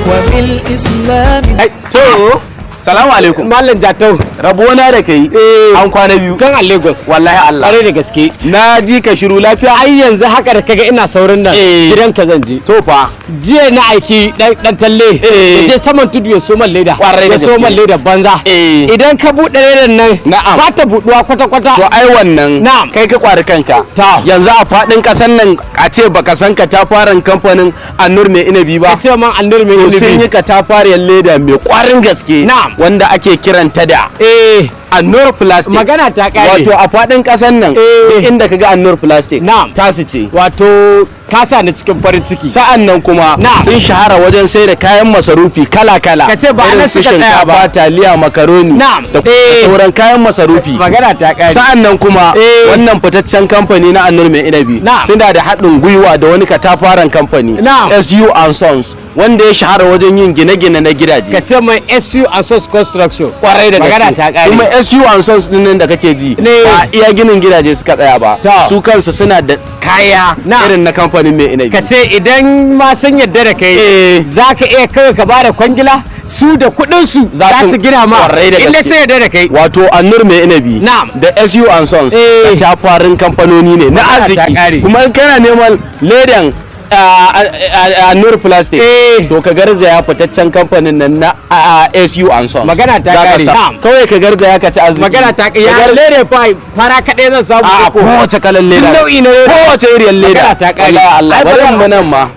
وبالإسلام. Salamu alaikum. Mallam Jatau. Rabuwana da kai an kwana biyu. Tun a Lagos. Wallahi Allah. Ƙwarai da gaske. Na ji ka shiru lafiya. Ai yanzu haka da kaga ina saurin nan. Gidanka zan je. To fa. Jiya na aiki dan talle. Je saman tudu ya so man leda. Ƙwarai da gaske. Ya so man leda banza. Idan ka buɗe ledan nan. Na'am. Ba ta buɗuwa kwata-kwata. To ai wannan. Na'am. Kai ka kwari kanka. Ta. Yanzu a faɗin ƙasar nan a ce baka san ka ta fara kamfanin Annur mai Inibi ba. Ka ce man Annur mai Inibi. Sun yi ka ta fara leda mai ƙwarin gaske. Na'am. Wanda ake kiranta da Annur Plastic. Magana ta kare. Wato a faɗin ƙasar nan inda kaga Annur Plastic. Na'am. Tasu ce. Wato kasa ni cikin farin ciki. Sa'an nan kuma sun shahara wajen sai da kayan masarufi kala-kala. Ka ce ba nan suka tsaya ba. Taliya, makaroni da sauran kayan masarufi. Magana ta kare. Sa'an nan kuma wannan fitaccen kamfani na Annur mai Inibi suna da haɗin gwiwa da wani katafaren kamfani SU and Sons wanda ya shahara wajen yin gine-gine na gidaje. Ka ce mai SU and Sons Construction. Kwarai da gaske. Magana ta kare. Kuma SU and Sons din nan da kake ji ba iya ginin gidaje suka tsaya ba. Su kansu suna da kaya irin na kamfanin mai Inibi. Ka ce idan ma sun yadda da kai za ka iya kawai ka bada kwangila su da kuɗin su za su gina ma inda sai yadda da kai. Wato Annur mai Inibi da SU and Sons ta farin kamfanoni ne na arziki. Kuma in kana neman ledan Annur Plastic to ka garzaya fitaccen kamfanin nan na SU and Sons. Magana ta kare. Kawai ka garzaya ka ci arziki. Magana ta kare. Ya lere fara kaɗai zan samu. A kowace kalan leda. Nau'i na leda. Kowace iriyar leda. Magana ta kare. Allah bari mu nan ma.